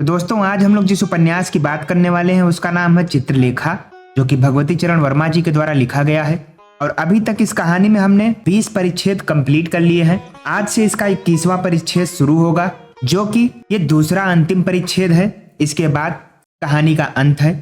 तो दोस्तों आज हम लोग जिस उपन्यास की बात करने वाले हैं उसका नाम है चित्रलेखा, जो कि भगवती चरण वर्मा जी के द्वारा लिखा गया है। और अभी तक इस कहानी में हमने 20 परिच्छेद कंप्लीट कर लिए हैं। आज से इसका 21वां परिच्छेद शुरू होगा, जो कि ये दूसरा अंतिम परिच्छेद है। इसके बाद कहानी का अंत है।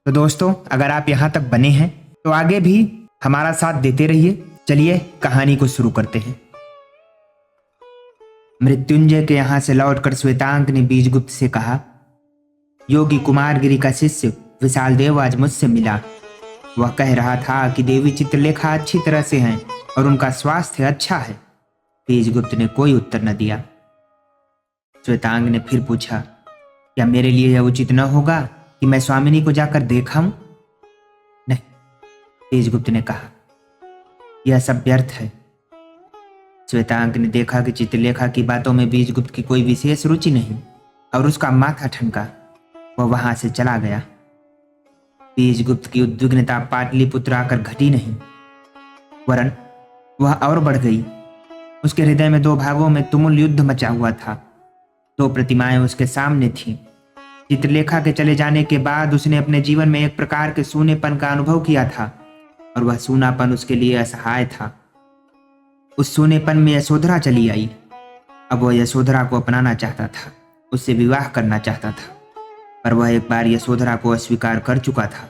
तो दोस्तों अगर आप यहाँ तक बने हैं तो आगे भी हमारा साथ देते रहिए। चलिए कहानी को शुरू करते हैं। मृत्युंजय के यहाँ से लौटकर श्वेतांक ने बीजगुप्त से कहा, योगी कुमारगिरी का शिष्य विशाल देव आज मुझसे मिला। वह कह रहा था कि देवी चित्रलेखा अच्छी तरह से हैं और उनका स्वास्थ्य अच्छा है। बीजगुप्त ने कोई उत्तर न दिया। श्वेतांग ने फिर पूछा, क्या मेरे लिए यह उचित न होगा कि मैं स्वामिनी को जाकर देखाऊं? नहीं, बीजगुप्त ने कहा, यह सब व्यर्थ है। श्वेतांक ने देखा कि चित्रलेखा की बातों में बीजगुप्त की कोई विशेष रुचि नहीं और उसका माथा ठनका। वह वहां से चला गया। बीजगुप्त की उद्विग्नता पाटलिपुत्र आकर घटी नहीं, वरन वह और बढ़ गई। उसके हृदय में दो भागों में तुमुल युद्ध मचा हुआ था। दो प्रतिमाएं उसके सामने थीं। चित्रलेखा के चले जाने के बाद उसने अपने जीवन में एक प्रकार के सूनेपन का अनुभव किया था और वह सूनापन उसके लिए असहाय था। उस सूनेपन में यशोधरा चली आई। अब वह यशोधरा को अपनाना चाहता था, उससे विवाह करना चाहता था, पर वह एक बार यशोधरा को अस्वीकार कर चुका था।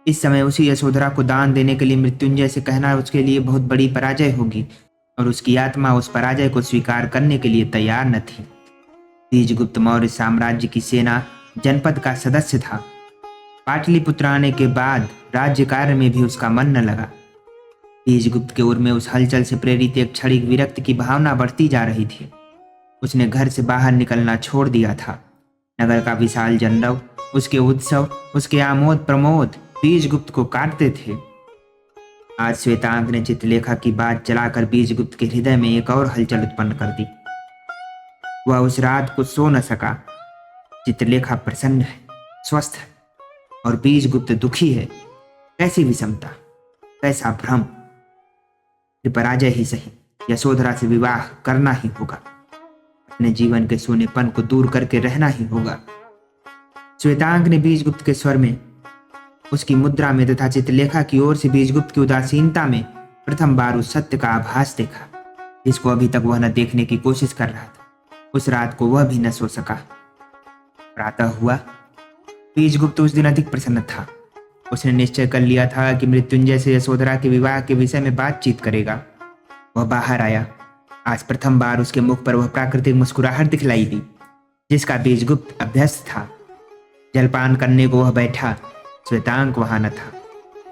इस समय उसी यशोधरा को दान देने के लिए मृत्युंजय से कहना उसके लिए बहुत बड़ी पराजय होगी और उसकी आत्मा उस पराजय को स्वीकार करने के लिए तैयार न थी। बीजगुप्त मौर्य साम्राज्य की सेना जनपद का सदस्य था। पाटलिपुत्र आने के बाद राज्य कार्य में भी उसका मन न लगा। बीजगुप्त के उर में उस हलचल से प्रेरित एक क्षणिक विरक्त की भावना बढ़ती जा रही थी। उसने घर से बाहर निकलना छोड़ दिया था। नगर का विशाल जनरव, उसके उत्सव, उसके आमोद प्रमोद बीजगुप्त को काटते थे। आज श्वेतांक ने चित्रलेखा की बात चलाकर बीजगुप्त के हृदय में एक और हलचल उत्पन्न कर दी। वह उस रात को सो न सका। चित्रलेखा प्रसन्न है, स्वस्थ है और बीजगुप्त दुखी है। कैसी विषमता, कैसा भ्रम! पराजय ही सही, यशोधरा से विवाह करना ही होगा। अपने जीवन के सूनेपन को दूर करके रहना ही होगा। श्वेतांक ने बीजगुप्त के स्वर में, उसकी मुद्रा में तथा चित्रलेखा की ओर से बीजगुप्त की उदासीनता में प्रथम बार उस सत्य का आभास देखा, जिसको अभी तक वह न देखने की कोशिश कर रहा था। उस रात को वह भी न सो सका। प्रातः हुआ। बीजगुप्त उस दिन अधिक प्रसन्न था। उसने निश्चय कर लिया था कि मृत्युंजय से यशोधरा के विवाह के विषय में बातचीत करेगा। वह बाहर आया। आज प्रथम बार उसके मुख पर वह प्राकृतिक मुस्कुराहट दिखलाई दी, जिसका बीजगुप्त अभ्यस्त था। जलपान करने को वह बैठा। श्वेतांक वहां न था।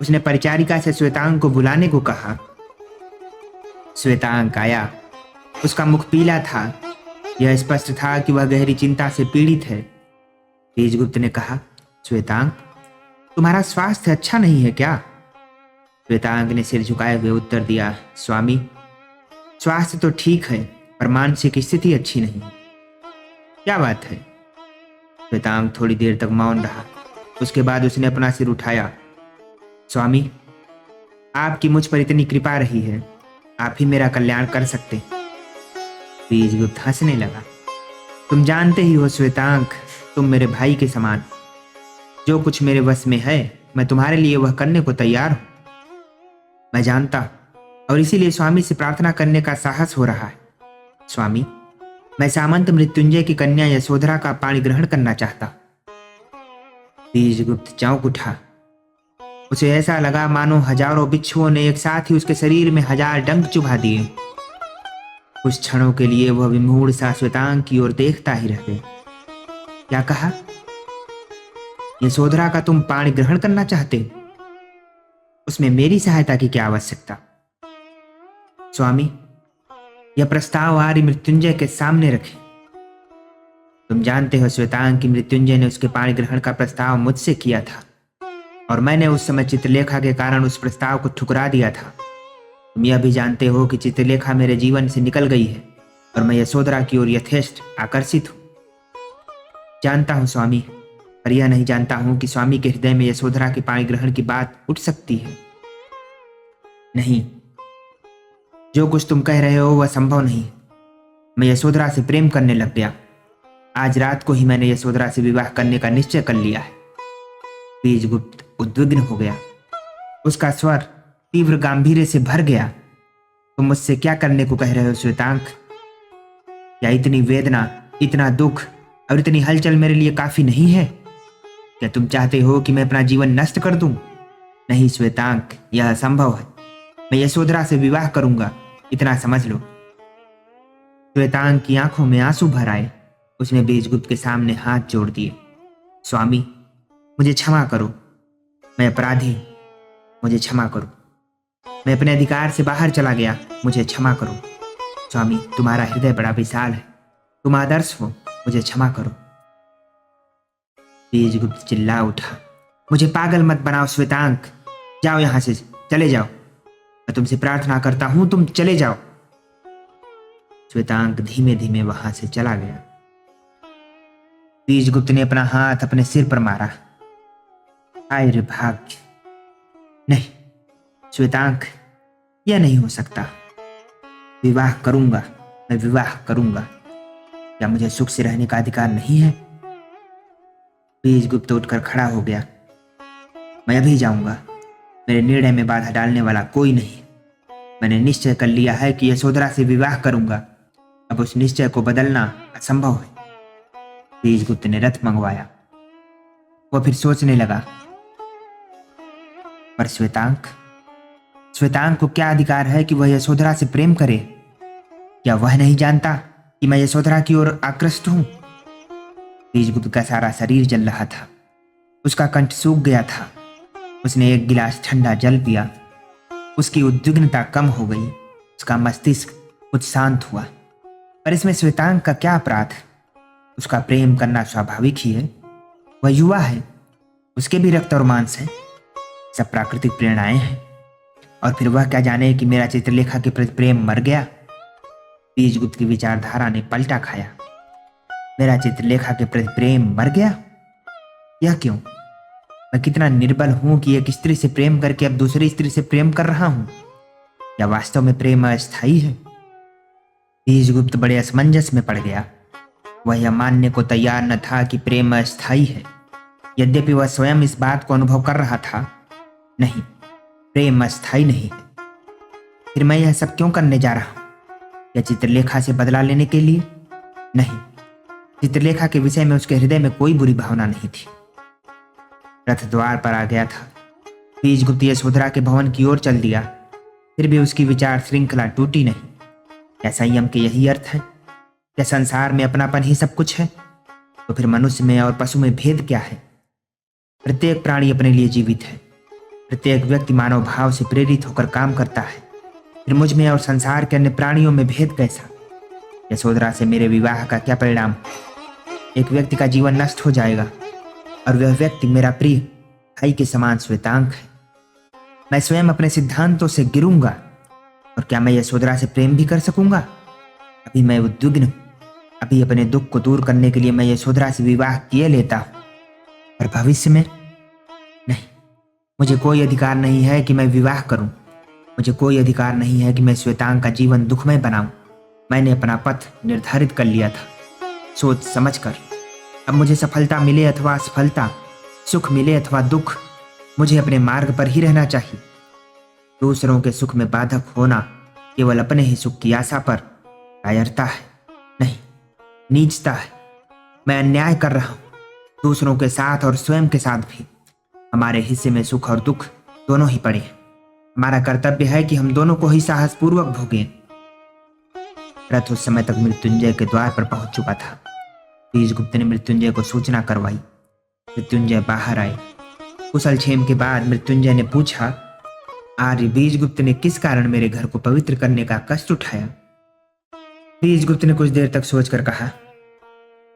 उसने परिचारिका से श्वेतांक को बुलाने को कहा। श्वेतांक आया। उसका मुख पीला था। यह स्पष्ट था कि वह गहरी चिंता से पीड़ित है। बीजगुप्त ने कहा, श्वेतांक, तुम्हारा स्वास्थ्य अच्छा नहीं है क्या? श्वेतांक ने सिर झुकाए हुए उत्तर दिया, स्वामी, स्वास्थ्य तो ठीक है पर मानसिक स्थिति अच्छी नहीं। क्या बात है? श्वेतांक थोड़ी देर तक मौन रहा। उसके बाद उसने अपना सिर उठाया। स्वामी, आपकी मुझ पर इतनी कृपा रही है, आप ही मेरा कल्याण कर सकते हैं। बीजगुप्त हंसने लगा। तुम जानते ही हो श्वेतांक, तुम मेरे भाई के समान। जो कुछ मेरे वश में है मैं तुम्हारे लिए वह करने को तैयार हूं। मैं जानता और इसीलिए स्वामी से प्रार्थना करने का साहस हो रहा है। स्वामी, मैं सामंत मृत्युंजय की कन्या यशोधरा का पाणी ग्रहण करना चाहता। बीजगुप्त चौंक उठा। उसे ऐसा लगा मानो हजारों बिच्छुओं ने एक साथ ही उसके शरीर में 1000 डंक चुभा दिए। कुछ क्षणों के लिए वह विमूढ़ सा श्वेतांक की ओर देखता ही रह गया। क्या कहा? यशोधरा का तुम पाणी ग्रहण करना चाहते? उसमें मेरी सहायता की क्या आवश्यकता? स्वामी, यह प्रस्ताव आर्य मृत्युंजय के सामने रखें। तुम जानते हो श्वेतांक कि मृत्युंजय ने उसके पाणी ग्रहण का प्रस्ताव मुझसे किया था और मैंने उस समय चित्रलेखा के कारण उस प्रस्ताव को ठुकरा दिया था। तुम यह भी जानते हो कि चित्रलेखा मेरे जीवन से निकल गई है और मैं यशोधरा की ओर यथेष्ट आकर्षित हूं। जानता हूं स्वामी, पर यह नहीं जानता हूं कि स्वामी के हृदय में यशोधरा के पाणी ग्रहण की बात उठ सकती है। नहीं, जो कुछ तुम कह रहे हो वह संभव नहीं। मैं यशोधरा से प्रेम करने लग गया। आज रात को ही मैंने यशोधरा से विवाह करने का निश्चय कर लिया है। बीजगुप्त उद्विग्न हो गया। उसका स्वर तीव्र गांभीर्य से भर गया। तुम मुझसे क्या करने को कह रहे हो श्वेतांक? क्या इतनी वेदना, इतना दुख और इतनी हलचल मेरे लिए काफी नहीं है? क्या तुम चाहते हो कि मैं अपना जीवन नष्ट कर दूं? नहीं श्वेतांक, यह असंभव है। मैं यशोधरा से विवाह करूंगा, इतना समझ लो। श्वेतांक की आंखों में आंसू भर आए। उसने बीजगुप्त के सामने हाथ जोड़ दिए। स्वामी, मुझे क्षमा करो, मैं अपराधी, मुझे क्षमा करो। मैं अपने अधिकार से बाहर चला गया, मुझे क्षमा करो। स्वामी, तुम्हारा हृदय बड़ा विशाल है, तुम आदर्श हो, मुझे क्षमा करो। बीजगुप्त चिल्ला उठा, मुझे पागल मत बनाओ श्वेतांक, जाओ यहां से, चले जाओ। मैं तुमसे प्रार्थना करता हूं, तुम चले जाओ। श्वेतांक धीमे धीमे वहां से चला गया। बीजगुप्त ने अपना हाथ अपने सिर पर मारा। हाय रे भाग्य! नहीं श्वेतांक, यह नहीं हो सकता। विवाह करूंगा, मैं विवाह करूंगा। क्या मुझे सुख से रहने का अधिकार नहीं है? बीजगुप्त उठकर खड़ा हो गया। मैं अभी जाऊंगा, मेरे निर्णय में बाधा डालने वाला कोई नहीं। मैंने निश्चय कर लिया है कि यशोधरा से विवाह करूंगा। अब उस निश्चय को बदलना असंभव है। बीजगुप्त ने रथ मंगवाया। वो फिर सोचने लगा, पर श्वेतांक को क्या अधिकार है कि वह यशोधरा से प्रेम करे? क्या वह नहीं जानता कि मैं यशोधरा की ओर आकृष्ट हूं? बीजगुप्त का सारा शरीर जल रहा था। उसका कंठ सूख गया था। उसने एक गिलास ठंडा जल पिया। उसकी उद्विग्नता कम हो गई। उसका मस्तिष्क कुछ शांत हुआ। पर इसमें श्वेतांक का क्या अपराध? उसका प्रेम करना स्वाभाविक ही है। वह युवा है, उसके भी रक्त और मांस है, सब प्राकृतिक प्रेरणाएं हैं। और फिर वह क्या जाने कि मेरा चित्रलेखा के प्रति प्रेम मर गया? बीजगुप्त की विचारधारा ने पलटा खाया। मेरा चित्रलेखा के प्रति प्रेम मर गया? यह क्यों? मैं कितना निर्बल हूं कि एक स्त्री से प्रेम करके अब दूसरी स्त्री से प्रेम कर रहा हूं। या वास्तव में प्रेम अस्थायी है? बीजगुप्त बड़े असमंजस में पड़ गया। वह यह मानने को तैयार न था कि प्रेम अस्थायी है, यद्यपि वह स्वयं इस बात को अनुभव कर रहा था। नहीं, प्रेम अस्थायी नहीं है। फिर मैं यह सब क्यों करने जा रहा हूं? या चित्रलेखा से बदला लेने के लिए? नहीं, चित्रलेखा के विषय में उसके हृदय में कोई बुरी भावना नहीं थी। रथ द्वार पर आ गया था। बीजगुप्त यशोधरा के भवन की ओर चल दिया। फिर भी उसकी विचार श्रृंखला टूटी नहीं। क्या संयम के यही अर्थ है? क्या संसार में अपनापन ही सब कुछ है? तो फिर मनुष्य में और पशु में भेद क्या है? प्रत्येक प्राणी अपने लिए जीवित है। प्रत्येक व्यक्ति मानव भाव से प्रेरित होकर काम करता है। फिर मुझ में और संसार के अन्य प्राणियों में भेद कैसा? यशोधरा से मेरे विवाह का क्या परिणाम? एक व्यक्ति का जीवन नष्ट हो जाएगा और वह व्यक्ति मेरा प्रिय भाई के समान श्वेतांक है। मैं स्वयं अपने सिद्धांतों से गिरूंगा। और क्या मैं यशोधरा से प्रेम भी कर सकूंगा? अभी मैं उद्विग्न हूं। अभी अपने दुख को दूर करने के लिए मैं यशोधरा से विवाह किए लेता हूं, पर भविष्य में नहीं। मुझे कोई अधिकार नहीं है कि मैं विवाह करूं। मुझे कोई अधिकार नहीं है कि मैं श्वेतांक का जीवन दुखमय बनाऊं। मैंने अपना पथ निर्धारित कर लिया था, सोच समझकर। अब मुझे सफलता मिले अथवा असफलता, सुख मिले अथवा दुख, मुझे अपने मार्ग पर ही रहना चाहिए। दूसरों के सुख में बाधक होना केवल अपने ही सुख की आशा पर कायरता है, नहीं, नीचता है। मैं अन्याय कर रहा हूं, दूसरों के साथ और स्वयं के साथ भी। हमारे हिस्से में सुख और दुख दोनों ही पड़े हैं। हमारा कर्तव्य है कि हम दोनों को ही साहसपूर्वक भोगें। रथ उस समय तक मृत्युंजय के द्वार पर पहुंच चुका था। बीजगुप्त ने मृत्युंजय को सूचना करवाई। मृत्युंजय बाहर आए। कुशल क्षेम के बाद मृत्युंजय ने पूछा, आर्य, बीजगुप्त ने किस कारण मेरे घर को पवित्र करने का कष्ट उठाया? बीजगुप्त ने कुछ देर तक सोचकर कहा,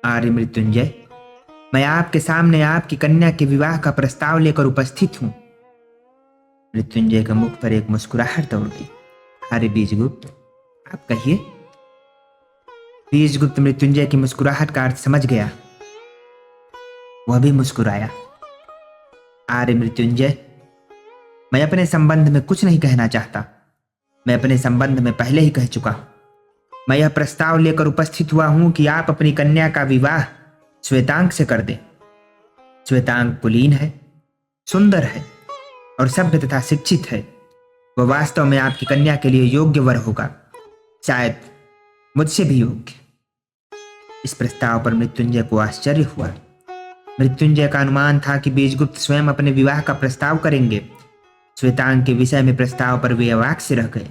आर्य मृत्युंजय, मैं आपके सामने आपकी कन्या के विवाह का प्रस्ताव लेकर उपस्थित हूं। मृत्युंजय के मुख पर एक मुस्कुराहट दौड़ गई। आर्य बीजगुप्त, आप कहिए। बीजगुप्त मृत्युंजय की मुस्कुराहट का अर्थ समझ गया। वह भी मुस्कुराया। आर्य मृत्युंजय, मैं अपने संबंध में कुछ नहीं कहना चाहता। मैं अपने संबंध में पहले ही कह चुका हूं। मैं यह प्रस्ताव लेकर उपस्थित हुआ हूं कि आप अपनी कन्या का विवाह श्वेतांग से कर दें। श्वेतांग कुलीन है, सुंदर है और सभ्य तथा शिक्षित है। वह वास्तव में आपकी कन्या के लिए योग्य वर होगा, शायद मुझसे भी योग्य। इस प्रस्ताव पर मृत्युंजय को आश्चर्य हुआ। मृत्युंजय का अनुमान था कि बीजगुप्त स्वयं अपने विवाह का प्रस्ताव करेंगे। श्वेतांग के विषय में प्रस्ताव पर वे अवाक से रह गए।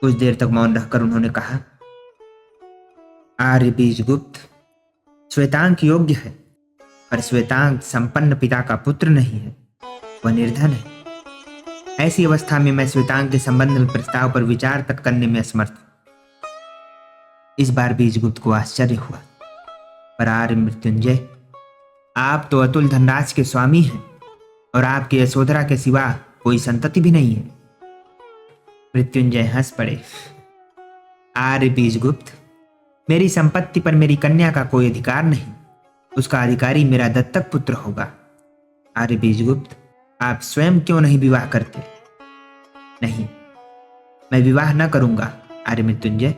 कुछ देर तक मौन रहकर उन्होंने कहा, आर्य बीजगुप्त, श्वेतांग योग्य है, पर श्वेतांग संपन्न पिता का पुत्र नहीं है, वह निर्धन है। ऐसी अवस्था में मैं श्वेतांग के संबंध में प्रस्ताव पर विचार तक करने में असमर्थ। इस बार बीजगुप्त को आश्चर्य हुआ। पर आर्य मृत्युंजय, आप तो अतुल धनराज के स्वामी हैं और आपके यशोधरा के सिवा कोई संतति भी नहीं है। मृत्युंजय हंस पड़े। आर्य बीजगुप्त, मेरी संपत्ति पर मेरी कन्या का कोई अधिकार नहीं, उसका अधिकारी मेरा दत्तक पुत्र होगा। आर्य बीजगुप्त, आप स्वयं क्यों नहीं विवाह करते? नहीं, मैं विवाह न करूंगा। आर्य मृत्युंजय,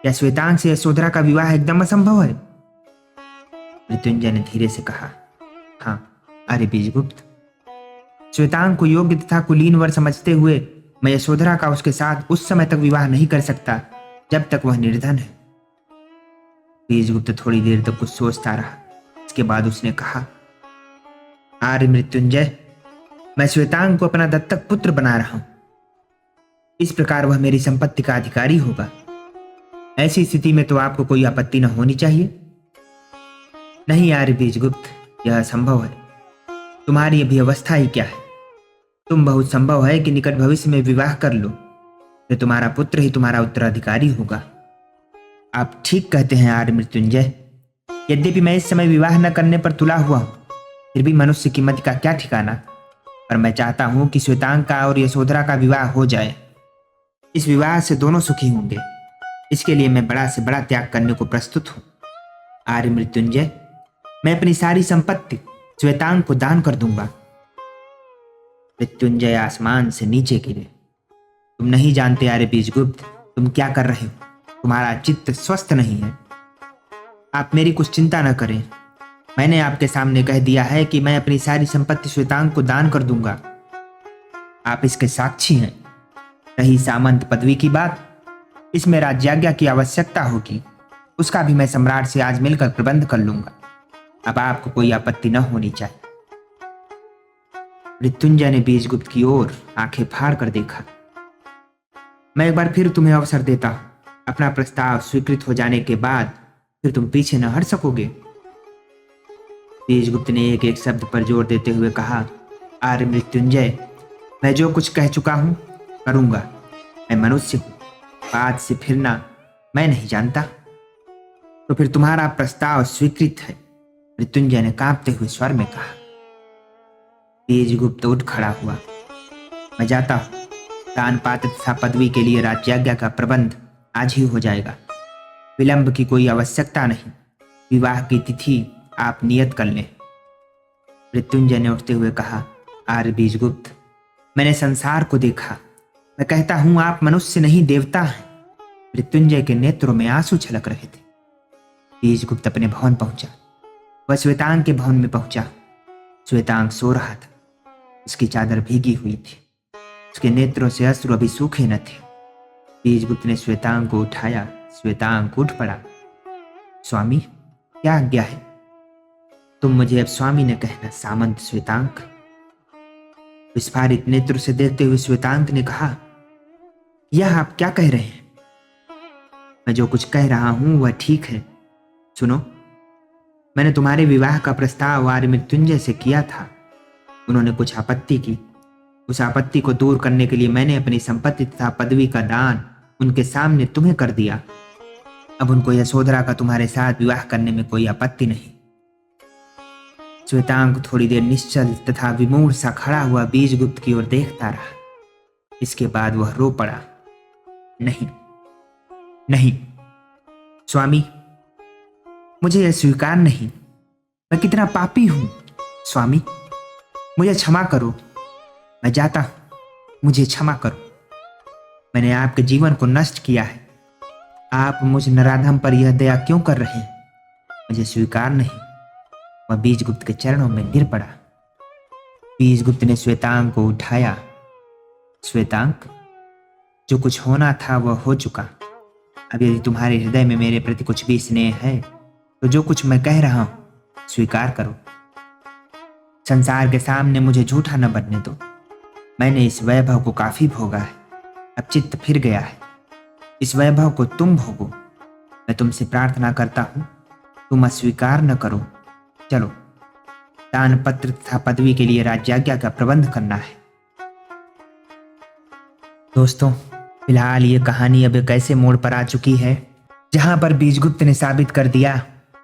क्या श्वेतांग से यशोधरा का विवाह एकदम असंभव है? मृत्युंजय ने धीरे से कहा, हाँ आर्य बीजगुप्त, श्वेतांग को योग्य तथा कुलीन वर समझते हुए मैं यशोधरा का उसके साथ उस समय तक विवाह नहीं कर सकता जब तक वह निर्धन है। बीजगुप्त थोड़ी देर तक कुछ सोचता रहा। इसके बाद उसने कहा, आर्य मृत्युंजय, मैं श्वेतांग को अपना दत्तक पुत्र बना रहा हूं। इस प्रकार वह मेरी संपत्ति का अधिकारी होगा। ऐसी स्थिति में तो आपको कोई आपत्ति न होनी चाहिए। नहीं आर्य बीजगुप्त, यह असंभव है। तुम्हारी अभी अवस्था ही क्या है? तुम बहुत संभव है कि निकट भविष्य में विवाह कर लो, तो तुम्हारा पुत्र ही तुम्हारा उत्तराधिकारी होगा। आप ठीक कहते हैं आर्य मृत्युंजय। यद्यपि मैं इस समय विवाह न करने पर तुला हुआ हूं, फिर भी मनुष्य की मति का क्या ठिकाना। पर मैं चाहता हूं कि श्वेतांग का और यशोधरा का विवाह हो जाए। इस विवाह से दोनों सुखी होंगे। इसके लिए मैं बड़ा से बड़ा त्याग करने को प्रस्तुत हूं। आर्य मृत्युंजय, मैं अपनी सारी संपत्ति श्वेतांग को दान कर दूंगा। मृत्युंजय आसमान से नीचे गिरे। तुम नहीं जानते आर्य बीजगुप्त, तुम क्या कर रहे हो। तुम्हारा चित्त स्वस्थ नहीं है। आप मेरी कुछ चिंता न करें। मैंने आपके सामने कह दिया है कि मैं अपनी सारी संपत्ति श्वेतांग को दान कर दूंगा। आप इसके साक्षी हैं। रही सामंत पदवी की बात, इसमें राज्याज्ञा की आवश्यकता होगी। उसका भी मैं सम्राट से आज मिलकर प्रबंध कर लूंगा। अब आपको कोई आपत्ति न होनी चाहिए। मृत्युंजय ने बीजगुप्त की ओर आंखें फाड़ कर देखा। मैं एक बार फिर तुम्हें अवसर देता हूं। अपना प्रस्ताव स्वीकृत हो जाने के बाद फिर तुम पीछे न हट सकोगे। बीजगुप्त ने एक एक शब्द पर जोर देते हुए कहा, आर्य मृत्युंजय, मैं जो कुछ कह चुका हूं करूंगा। मैं मनुष्य हूं, बात से फिरना मैं नहीं जानता। तो फिर तुम्हारा प्रस्ताव स्वीकृत है, मृत्युंजय ने कांपते हुए स्वर में कहा। बीजगुप्त उठ खड़ा हुआ। मैं जाता हूं। दान पात्र तथा पदवी के लिए राज्याज्ञा का प्रबंध आज ही हो जाएगा। विलंब की कोई आवश्यकता नहीं। विवाह की तिथि आप नियत कर लें। मृत्युंजय ने उठते हुए कहा, आर्य बीजगुप्त, मैंने संसार को देखा। मैं कहता हूं आप मनुष्य नहीं देवता हैं। मृत्युंजय के नेत्रों में आंसू छलक रहे थे। बीजगुप्त अपने भवन पहुंचा। वह श्वेतांग के भवन में पहुंचा। श्वेतांग सो रहा था। उसकी चादर भीगी हुई थी। उसके नेत्रों से अश्रु अभी सूखे न थे। बीजगुप्त ने श्वेतांग को उठाया। श्वेतांग उठ पड़ा। स्वामी, क्या आज्ञा है? तुम मुझे अब स्वामी ने कहना, सामंत श्वेतांग। विस्फारित नेत्र से देखते हुए श्वेतांग ने कहा, यह आप क्या कह रहे हैं? मैं जो कुछ कह रहा हूं वह ठीक है। सुनो, मैंने तुम्हारे विवाह का प्रस्ताव आर्य मृत्युंजय से किया था। उन्होंने कुछ आपत्ति की। उस आपत्ति को दूर करने के लिए मैंने अपनी संपत्ति तथा पदवी का दान उनके सामने तुम्हें कर दिया। अब उनको यशोधरा का तुम्हारे साथ विवाह करने में कोई आपत्ति नहीं। श्वेतांग थोड़ी देर निश्चल तथा विमूढ़ सा खड़ा हुआ बीजगुप्त की ओर देखता रहा। इसके बाद वह रो पड़ा। नहीं नहीं स्वामी, मुझे यह स्वीकार नहीं। मैं कितना पापी हूं। स्वामी, मुझे क्षमा करो। मैं जाता हूं, मुझे क्षमा करो। मैंने आपके जीवन को नष्ट किया है। आप मुझ नराधम पर यह दया क्यों कर रहे हैं? मुझे स्वीकार नहीं। वह बीजगुप्त के चरणों में गिर पड़ा। बीजगुप्त ने श्वेतांग को उठाया। श्वेतांग, जो कुछ होना था वह हो चुका। अब यदि तुम्हारे हृदय में मेरे प्रति कुछ भी स्नेह है तो जो कुछ मैं कह रहा हूं स्वीकार करो। संसार के सामने मुझे झूठा न बनने दो। मैंने इस वैभव को काफी भोगा है, अब चित्त फिर गया है। इस वैभव को तुम भोगो। मैं तुमसे प्रार्थना करता हूं, तुम अस्वीकार न करो। चलो, दान पत्र तथा पदवी के लिए राज्याज्ञा का प्रबंध करना है। दोस्तों, फिलहाल ये कहानी अब एक ऐसे मोड़ पर आ चुकी है जहां पर बीजगुप्त ने साबित कर दिया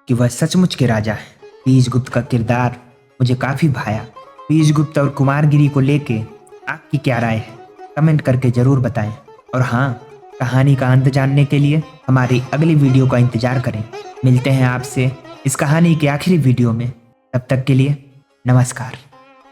कि वह सचमुच के राजा है। बीजगुप्त का किरदार मुझे काफी भाया। बीजगुप्त और कुमारगिरी को लेके आपकी क्या राय है? कमेंट करके जरूर बताएं। और हाँ, कहानी का अंत जानने के लिए हमारी अगली वीडियो का इंतजार करें। मिलते हैं आपसे इस कहानी के आखिरी वीडियो में। तब तक के लिए नमस्कार।